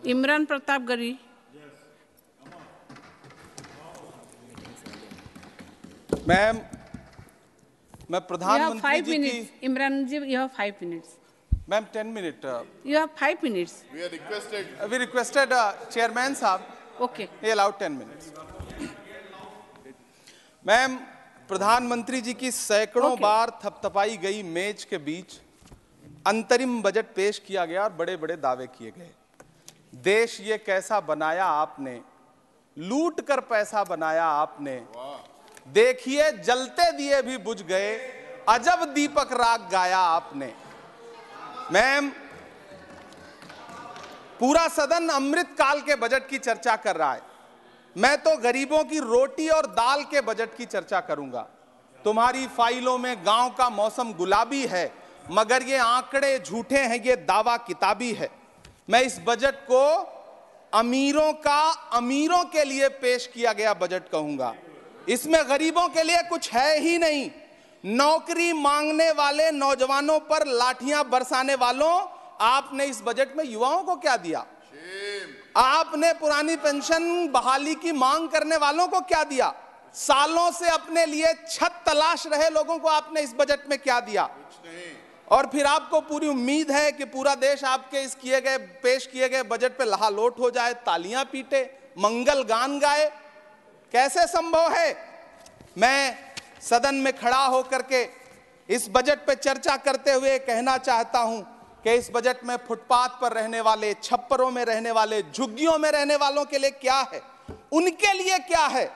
इमरान प्रताप गरी। मैम, मैं प्रधानमंत्री जी की। इमरान जी, you have 5 minutes. Ma'am 10 minute. You have 5 minutes. We requested chairman साहब। Okay. He allowed 10 minutes. Ma'am, प्रधानमंत्री जी की सैकड़ों बार थपथपाई गई मेज के बीच अंतरिम बजट पेश किया गया और बड़े बड़े दावे किए गए। देश ये कैसा बनाया आपने, लूट कर पैसा बनाया आपने, देखिए जलते दिए भी बुझ गए, अजब दीपक राग गाया आपने। मैम, पूरा सदन अमृत काल के बजट की चर्चा कर रहा है, मैं तो गरीबों की रोटी और दाल के बजट की चर्चा करूंगा। तुम्हारी फाइलों में गांव का मौसम गुलाबी है, मगर ये आंकड़े झूठे हैं, ये दावा किताबी है। मैं इस बजट को अमीरों का अमीरों के लिए पेश किया गया बजट कहूंगा। इसमें गरीबों के लिए कुछ है ही नहीं। नौकरी मांगने वाले नौजवानों पर लाठियां बरसाने वालों, आपने इस बजट में युवाओं को क्या दिया? आपने पुरानी पेंशन बहाली की मांग करने वालों को क्या दिया? सालों से अपने लिए छत तलाश रहे लोगों को आपने इस बजट में क्या दिया? और फिर आपको पूरी उम्मीद है कि पूरा देश आपके इस पेश किए गए बजट पे लहालोट हो जाए, तालियां पीटे, मंगल गान गाए। कैसे संभव है? मैं सदन में खड़ा होकर के इस बजट पे चर्चा करते हुए कहना चाहता हूं कि इस बजट में फुटपाथ पर रहने वाले, छप्परों में रहने वाले, झुग्गियों में रहने वालों के लिए क्या है, उनके लिए क्या है?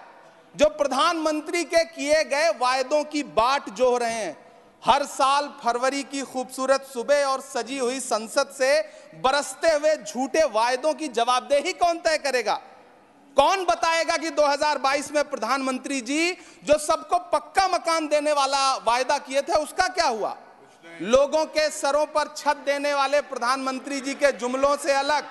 जो प्रधानमंत्री के किए गए वायदों की बाट जोह रहे हैं। हर साल फरवरी की खूबसूरत सुबह और सजी हुई संसद से बरसते हुए झूठे वायदों की जवाबदेही कौन तय करेगा? कौन बताएगा कि 2022 में प्रधानमंत्री जी जो सबको पक्का मकान देने वाला वायदा किए थे उसका क्या हुआ? लोगों के सरों पर छत देने वाले प्रधानमंत्री जी के जुमलों से अलग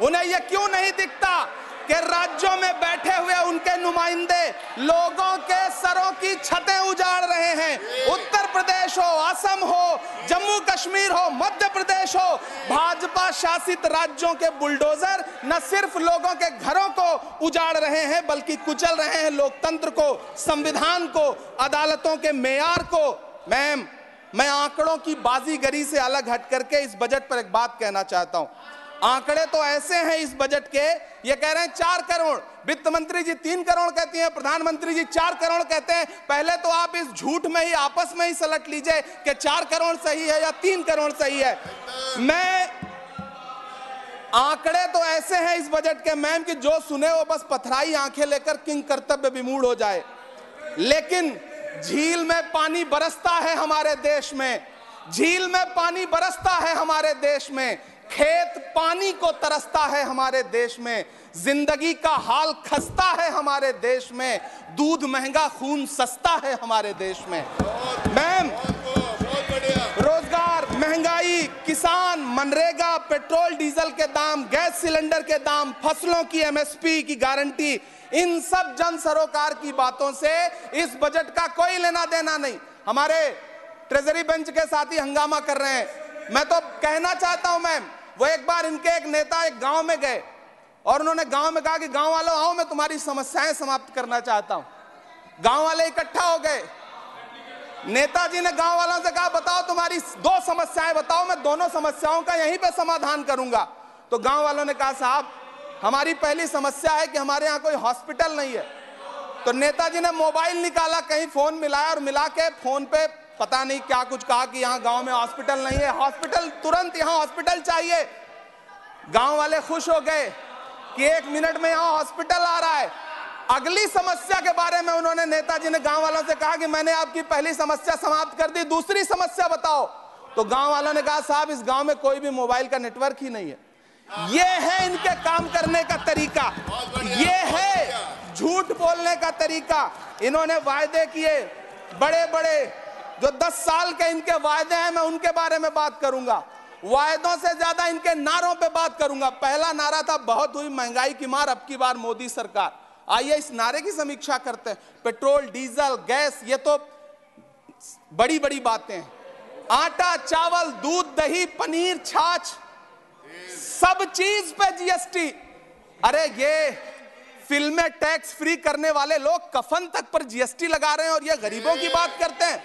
उन्हें यह क्यों नहीं दिखता कि राज्यों में बैठे हुए उनके नुमाइंदे लोगों के सरों की छतें उजाड़ रहे हैं? उत्तर प्रदेश हो, असम हो, जम्मू कश्मीर हो, मध्य प्रदेश हो, भाजपा शासित राज्यों के बुलडोजर न सिर्फ लोगों के घरों को उजाड़ रहे हैं बल्कि कुचल रहे हैं लोकतंत्र को, संविधान को, अदालतों के मेयार को। मैम, मैं आंकड़ों की बाजीगरी से अलग हट करके इस बजट पर एक बात कहना चाहता हूं। आंकड़े तो ऐसे हैं इस बजट के, ये कह रहे हैं 4 करोड़, वित्त मंत्री जी 3 करोड़ कहती हैं, प्रधानमंत्री जी 4 करोड़ कहते हैं। पहले तो आप इस झूठ में ही आपस में ही सलट लीजिए कि 4 करोड़ सही है या 3 करोड़ सही है। मैं आंकड़े तो ऐसे हैं इस बजट के मैम कि जो सुने वो बस पथराई आंखें लेकर किंग कर्तव्य विमूढ़ हो जाए। लेकिन झील में पानी बरसता है हमारे देश में, झील में पानी बरसता है हमारे देश में, खेत पानी को तरसता है हमारे देश में, जिंदगी का हाल खस्ता है हमारे देश में, दूध महंगा खून सस्ता है हमारे देश में। मैम, रोजगार, महंगाई, किसान, मनरेगा, पेट्रोल डीजल के दाम, गैस सिलेंडर के दाम, फसलों की एमएसपी की गारंटी, इन सब जन सरोकार की बातों से इस बजट का कोई लेना देना नहीं। हमारे ट्रेजरी बेंच के साथी हंगामा कर रहे हैं। मैं तो कहना चाहता हूं मैम, वो एक बार इनके एक नेता एक गांव में गए और उन्होंने गांव में कहा कि गांव वालों आओ, मैं तुम्हारी समस्याएं समाप्त करना चाहता हूं। गांव वाले इकट्ठा हो गए। नेताजी ने गांव वालों से कहा बताओ तुम्हारी 2 समस्याएं बताओ, मैं दोनों समस्याओं का यहीं पे समाधान करूंगा। तो गांव वालों ने कहा साहब हमारी पहली समस्या है कि हमारे यहाँ कोई हॉस्पिटल नहीं है। तो नेताजी ने मोबाइल निकाला, कहीं फोन मिलाया और मिला के फोन पे पता नहीं क्या कुछ कहा कि यहाँ गांव में हॉस्पिटल नहीं है, हॉस्पिटल तुरंत, यहाँ हॉस्पिटल चाहिए। गांव वाले खुश हो गए कि 1 मिनट में यहाँ हॉस्पिटल आ रहा है। अगली समस्या के बारे में उन्होंने, नेताजी ने गांव वालों से कहा कि मैंने आपकी पहली समस्या समाप्त कर दी, दूसरी समस्या बताओ। तो गांव वालों ने कहा साहब इस गांव में कोई भी मोबाइल का नेटवर्क ही नहीं है। ये है इनके काम करने का तरीका, ये है झूठ बोलने का तरीका। इन्होंने वायदे किए बड़े बड़े, जो 10 साल के इनके वायदे हैं मैं उनके बारे में बात करूंगा। वायदों से ज्यादा इनके नारों पे बात करूंगा। पहला नारा था बहुत हुई महंगाई की मार, अब की बार मोदी सरकार। आइए इस नारे की समीक्षा करते हैं। पेट्रोल, डीजल, गैस, ये तो बड़ी बड़ी बातें हैं। आटा, चावल, दूध, दही, पनीर, छाछ, सब चीज पे जीएसटी। अरे ये फिल्में टैक्स फ्री करने वाले लोग कफन तक पर जीएसटी लगा रहे हैं और ये गरीबों की बात करते हैं।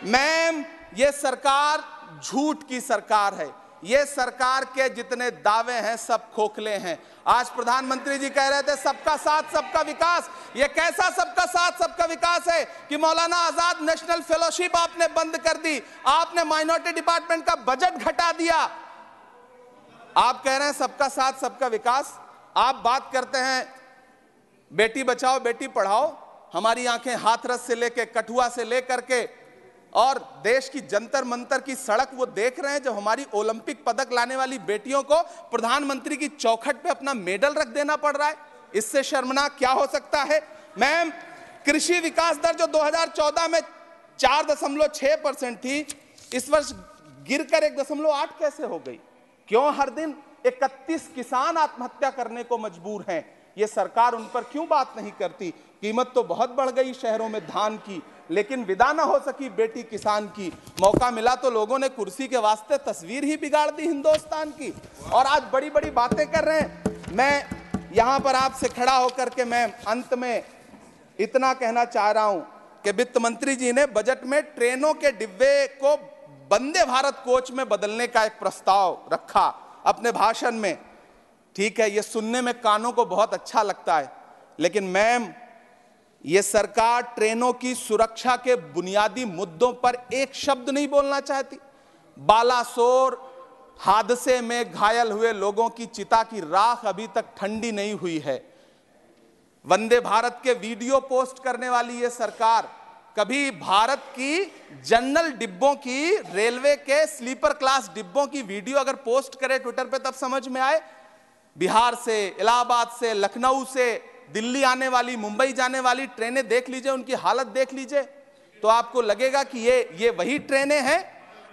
मैम ये सरकार झूठ की सरकार है। ये सरकार के जितने दावे हैं सब खोखले हैं। आज प्रधानमंत्री जी कह रहे थे सबका साथ सबका विकास। ये कैसा सबका साथ सबका विकास है कि मौलाना आजाद नेशनल फेलोशिप आपने बंद कर दी, आपने माइनॉरिटी डिपार्टमेंट का बजट घटा दिया। आप कह रहे हैं सबका साथ सबका विकास। आप बात करते हैं बेटी बचाओ बेटी पढ़ाओ। हमारी आंखें हाथरस से लेके कठुआ से लेकर के और देश की जंतर मंतर की सड़क वो देख रहे हैं जब हमारी ओलंपिक पदक लाने वाली बेटियों को प्रधानमंत्री की चौखट पे अपना मेडल रख देना पड़ रहा है। इससे शर्मनाक क्या हो सकता है। मैम कृषि विकास दर जो 2014 में 4.6% थी, इस वर्ष गिरकर 1.8 कैसे हो गई? क्यों हर दिन 31 किसान आत्महत्या करने को मजबूर हैं? ये सरकार उन पर क्यों बात नहीं करती? कीमत तो बहुत बढ़ गई शहरों में धान की, लेकिन विदा ना हो सकी बेटी किसान की। मौका मिला तो लोगों ने कुर्सी के वास्ते तस्वीर ही बिगाड़ दी हिंदुस्तान की, और आज बड़ी बड़ी बातें कर रहे हैं। मैं यहां पर आपसे खड़ा होकर के मैं अंत में इतना कहना चाह रहा हूं कि वित्त मंत्री जी ने बजट में ट्रेनों के डिब्बे को वंदे भारत कोच में बदलने का एक प्रस्ताव रखा अपने भाषण में। ठीक है, ये सुनने में कानों को बहुत अच्छा लगता है, लेकिन मैम ये सरकार ट्रेनों की सुरक्षा के बुनियादी मुद्दों पर एक शब्द नहीं बोलना चाहती। बालासोर हादसे में घायल हुए लोगों की चिता की राख अभी तक ठंडी नहीं हुई है। वंदे भारत के वीडियो पोस्ट करने वाली ये सरकार कभी भारत की जनरल डिब्बों की, रेलवे के स्लीपर क्लास डिब्बों की वीडियो अगर पोस्ट करे ट्विटर पे तब समझ में आए। बिहार से, इलाहाबाद से, लखनऊ से दिल्ली आने वाली, मुंबई जाने वाली ट्रेनें देख लीजिए, उनकी हालत देख लीजिए, तो आपको लगेगा कि ये वही ट्रेनें हैं।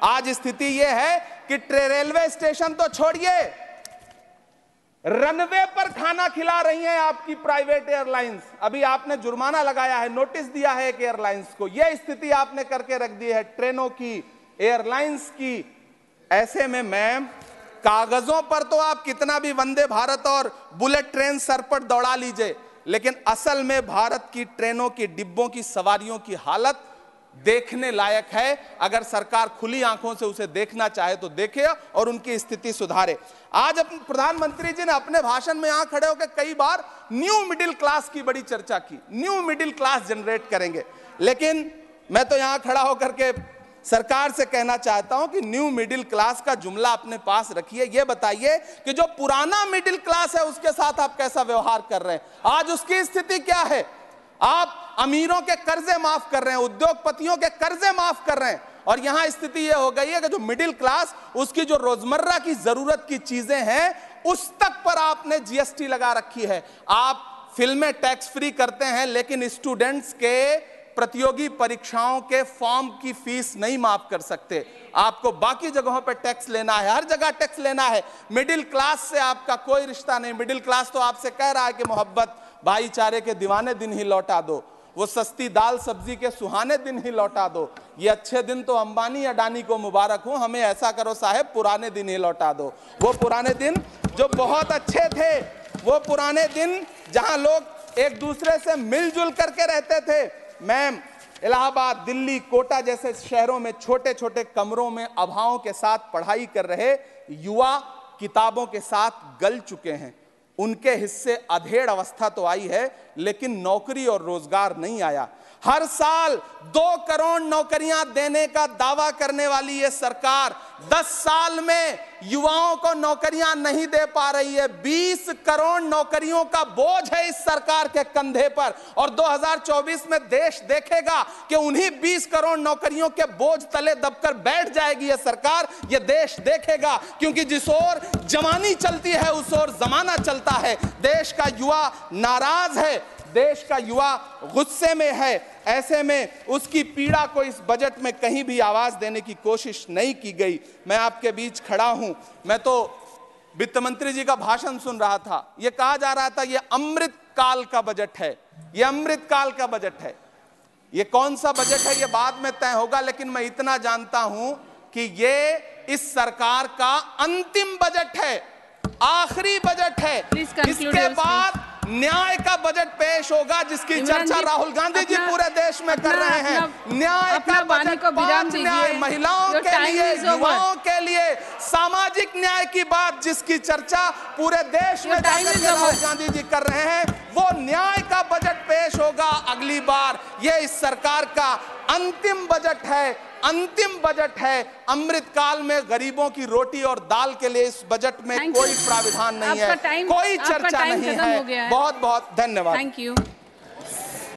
आज स्थिति ये है कि रेलवे स्टेशन तो छोड़िए, रनवे पर खाना खिला रही हैं आपकी प्राइवेट एयरलाइंस। अभी आपने जुर्माना लगाया है, नोटिस दिया है एक एयरलाइंस को। यह स्थिति आपने करके रख दी है ट्रेनों की, एयरलाइंस की। ऐसे में मैम कागजों पर तो आप कितना भी वंदे भारत और बुलेट ट्रेन सर पर दौड़ा लीजिए, लेकिन असल में भारत की ट्रेनों की डिब्बों की सवारियों की हालत देखने लायक है। अगर सरकार खुली आंखों से उसे देखना चाहे तो देखे और उनकी स्थिति सुधारे। आज प्रधानमंत्री जी ने अपने भाषण में यहां खड़े होकर कई बार न्यू मिडिल क्लास की बड़ी चर्चा की, न्यू मिडिल क्लास जनरेट करेंगे। लेकिन मैं तो यहां खड़ा होकर के सरकार से कहना चाहता हूं कि न्यू मिडिल क्लास का जुमला अपने पास रखिए। यह बताइए कि जो पुराना मिडिल क्लास है उसके साथ आप कैसा व्यवहार कर रहे हैं। आज उसकी स्थिति क्या है? आप अमीरों के कर्जे माफ कर रहे हैं, उद्योगपतियों के कर्जे माफ कर रहे हैं, और यहां स्थिति यह हो गई है कि जो मिडिल क्लास, उसकी जो रोजमर्रा की जरूरत की चीजें हैं उस तक पर आपने जीएसटी लगा रखी है। आप फिल्में टैक्स फ्री करते हैं, लेकिन स्टूडेंट्स के प्रतियोगी परीक्षाओं के फॉर्म की फीस नहीं माफ कर सकते। आपको बाकी जगहों पर टैक्स लेना है, हर जगह टैक्स लेना है। मिडिल क्लास से आपका कोई रिश्ता नहीं। मिडिल क्लास तो आपसे कह रहा है कि मोहब्बत, भाईचारे के दीवाने दिन ही लौटा दो, वो सस्ती दाल सब्जी के सुहाने दिन ही लौटा दो। ये अच्छे दिन तो अंबानी अडानी को मुबारक हो, हमें ऐसा करो साहब पुराने दिन ही लौटा दो। वो पुराने दिन जो बहुत अच्छे थे, वो पुराने दिन जहां लोग एक दूसरे से मिलजुल करके रहते थे। मैम इलाहाबाद, दिल्ली, कोटा जैसे शहरों में छोटे छोटे कमरों में अभावों के साथ पढ़ाई कर रहे युवा किताबों के साथ गल चुके हैं। उनके हिस्से अधेड़ अवस्था तो आई है, लेकिन नौकरी और रोजगार नहीं आया। हर साल 2 करोड़ नौकरियां देने का दावा करने वाली ये सरकार 10 साल में युवाओं को नौकरियां नहीं दे पा रही है। 20 करोड़ नौकरियों का बोझ है इस सरकार के कंधे पर, और 2024 में देश देखेगा कि उन्हीं 20 करोड़ नौकरियों के बोझ तले दबकर बैठ जाएगी ये सरकार। ये देश देखेगा, क्योंकि जिस ओर जवानी चलती है उस ओर जमाना चलता है। देश का युवा नाराज है, देश का युवा गुस्से में है। ऐसे में उसकी पीड़ा को इस बजट में कहीं भी आवाज देने की कोशिश नहीं की गई। मैं आपके बीच खड़ा हूं, मैं तो वित्त मंत्री जी का भाषण सुन रहा था। यह कहा जा रहा था ये अमृत काल का बजट है, ये अमृत काल का बजट है। ये कौन सा बजट है ये बाद में तय होगा, लेकिन मैं इतना जानता हूं कि ये इस सरकार का अंतिम बजट है, आखिरी बजट है। इसके बाद न्याय का बजट पेश होगा, जिसकी चर्चा राहुल गांधी जी पूरे देश में कर रहे हैं। न्याय का बजट, 5 न्याय, महिलाओं के लिए, युवाओं के लिए, सामाजिक न्याय की बात जिसकी चर्चा पूरे देश में राहुल गांधी जी कर रहे हैं, वो न्याय का बजट पेश होगा अगली बार। ये इस सरकार का अंतिम बजट है, अंतिम बजट है। अमृतकाल में गरीबों की रोटी और दाल के लिए इस बजट में कोई प्राविधान नहीं है, कोई चर्चा नहीं है। बहुत बहुत धन्यवाद। Thank you.